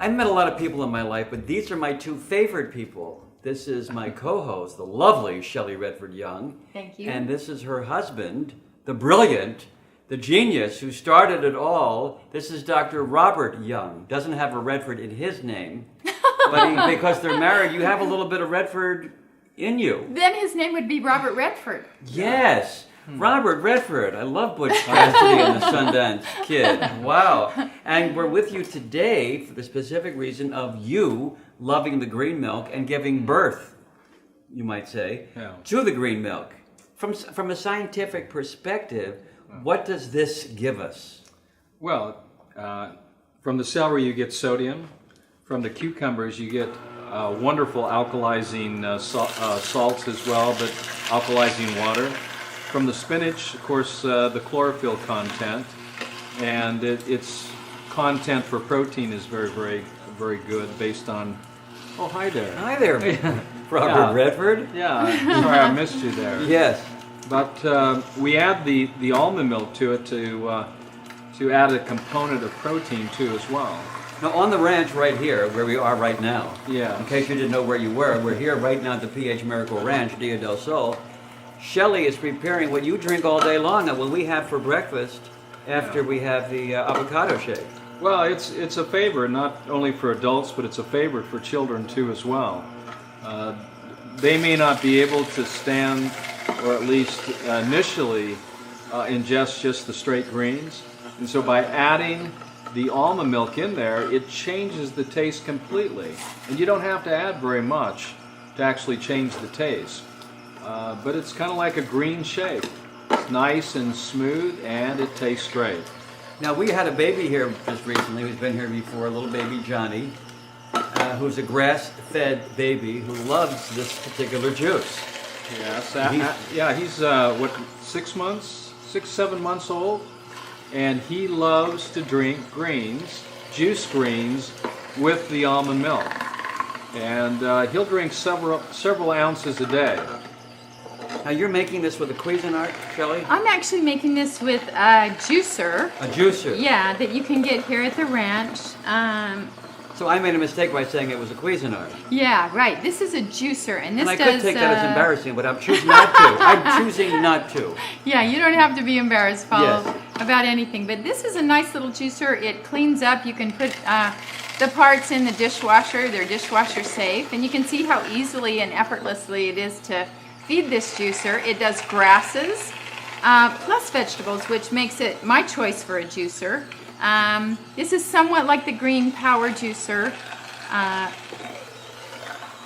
I met a lot of people in my life, but these are my two favorite people. This is my co-host, the lovely Shelley Redford Young. Thank you. And this is her husband, the brilliant, the genius who started it all. This is Dr. Robert Young. Doesn't have a Redford in his name, but because they're married, you have a little bit of Redford in you. Then his name would be Robert Redford. Yes. Robert Redford. I love Butch Cassidy and the Sundance Kid. Wow. And we're with you today for the specific reason of you loving the green milk and giving birth, you might say, to the green milk. From a scientific perspective, what does this give us? Well, from the celery you get sodium. From the cucumbers you get wonderful alkalizing salts as well, but alkalizing water. From the spinach, of course, the chlorophyll content, and its content for protein is very, very, very good based on... Oh, hi there. Hi there, Robert Redford. Yeah, sorry I missed you there. Yes. But we add the almond milk to it to add a component of protein too as well. Now, on the ranch right here, where we are right now, Yeah. in case you didn't know where you were, we're here right now at the PH Miracle Ranch, Dia del Sol. Shelley is preparing what you drink all day long and what we have for breakfast after we have the avocado shake. Well, it's a favorite not only for adults, but it's a favorite for children too as well. They may not be able to stand, or at least initially, ingest just the straight greens. And so by adding the almond milk in there, it changes the taste completely. And you don't have to add very much to actually change the taste. But it's kind of like a green shake. It's nice and smooth, and it tastes great. Now, we had a baby here just recently who's been here before, little baby Johnny, who's a grass-fed baby who loves this particular juice. Yes, he's what, 6 months, 7 months old, and he loves to drink greens, juice greens, with the almond milk, and he'll drink several ounces a day. Now, you're making this with a Cuisinart, Shelley? I'm actually making this with a juicer. A juicer? Yeah, that you can get here at the ranch. So I made a mistake by saying it was a Cuisinart. Yeah, right. This is a juicer, and this And I does... could take that as embarrassing, but I'm choosing not to. I'm choosing not to. Yeah, you don't have to be embarrassed, Paul, Yes. about anything. But this is a nice little juicer. It cleans up. You can put the parts in the dishwasher. They're dishwasher safe. And you can see how easily and effortlessly it is to feed this juicer. It does grasses plus vegetables, which makes it my choice for a juicer. This is somewhat like the Green Power juicer.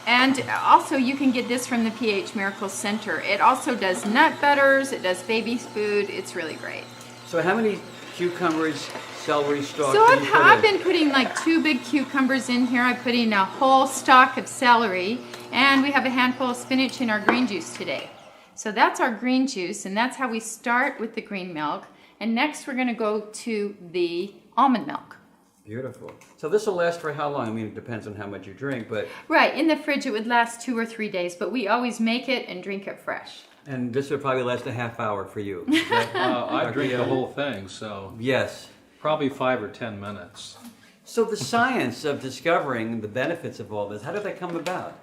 And also you can get this from the PH Miracle Center. It also does nut butters, it does baby food. It's really great. So how many cucumbers, celery stalks So do you put I've in? been putting like 2 big cucumbers in here. I put in a whole stalk of celery, and we have a handful of spinach in our green juice today. So that's our green juice, and that's how we start with the green milk. And next we're going to go to the almond milk. Beautiful. So this will last for how long? I mean, it depends on how much you drink, but... Right, in the fridge it would last 2 or 3 days, but we always make it and drink it fresh. And this would probably last a half hour for you. I drink the whole thing, so Yes. probably 5 or 10 minutes. So the science of discovering the benefits of all this, how did that come about?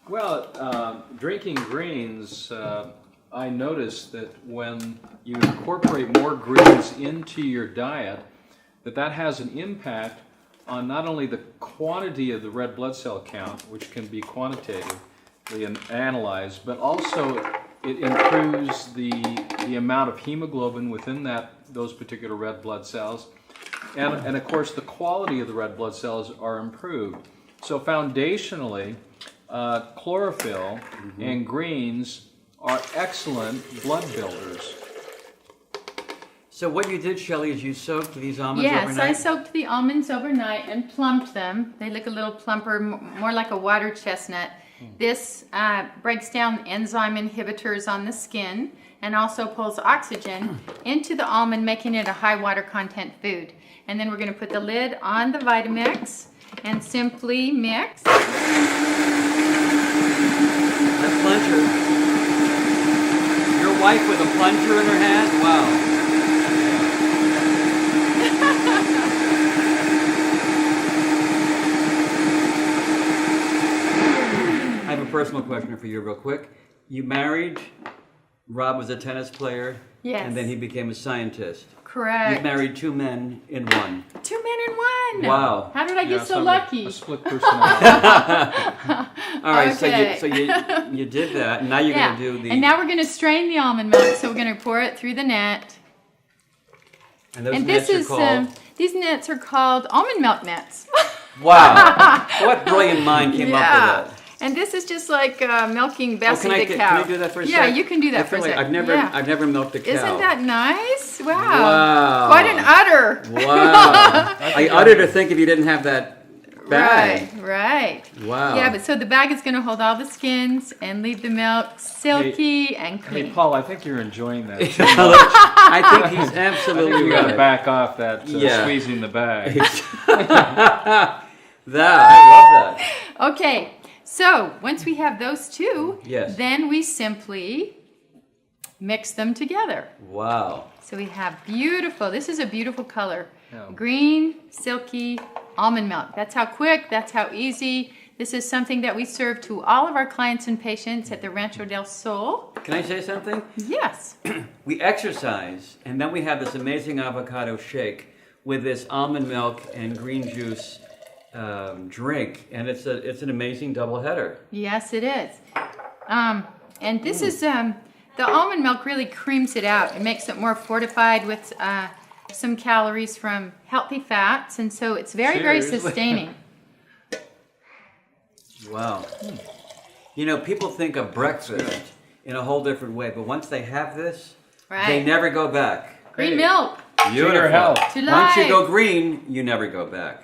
Well, drinking greens, I noticed that when you incorporate more greens into your diet, that has an impact on not only the quantity of the red blood cell count, which can be quantitatively analyzed, but also it improves the amount of hemoglobin within those particular red blood cells. And of course, the quality of the red blood cells are improved. So foundationally, chlorophyll and greens are excellent blood builders. So what you did, Shelley, is you soaked these almonds overnight? Yes, I soaked the almonds overnight and plumped them. They look a little plumper, more like a water chestnut. This breaks down enzyme inhibitors on the skin and also pulls oxygen into the almond, making it a high water content food. And then we're going to put the lid on the Vitamix and simply mix. That plunger. Your wife with a plunger in her hand? Wow. question for you real quick. You married, Rob was a tennis player, Yes. and then he became a scientist. Correct. You've married 2 men in one. 2 men in one. Wow. How did I get Yeah, so some- lucky? A split personality. All right, Okay. so you did that, and now you're Yeah. going to do the... And now we're going to strain the almond milk. So we're going to pour it through the net. and those And nets this are is called... these nets are called almond milk nets. Wow. What brilliant mind came up with that? And this is just like milking Oh, Bessie can I the cow. do that for a Yeah, sec? you can do I that for a feel like sec. I've never milked a cow. Isn't that nice? Wow. Wow. Quite an udder. Wow. I udder to think if you didn't have that bag. Right. Wow. Yeah, but so the bag is going to hold all the skins and leave the milk silky and clean. Hey, Paul, I think you're enjoying that. I think he's I think absolutely you got to right. back off that Yeah. squeezing the bag. That, I love that. Okay, so once we have those two, Yes. then we simply mix them together. Wow. So we have beautiful, this is a beautiful color. Yeah. Green, silky almond milk. That's how quick, that's how easy. This is something that we serve to all of our clients and patients at the Rancho del Sol. Can I say something? Yes. We exercise, and then we have this amazing avocado shake with this almond milk and green juice drink, and it's an amazing double header. Yes, it is. And this is, the almond milk really creams it out. It makes it more fortified with some calories from healthy fats, and so it's very, very Cheers. sustaining. Wow. You know, people think of breakfast in a whole different way, but once they have this, they Right. never go back. Green Hey. milk. To your health. To Once you life. go green, you never go back.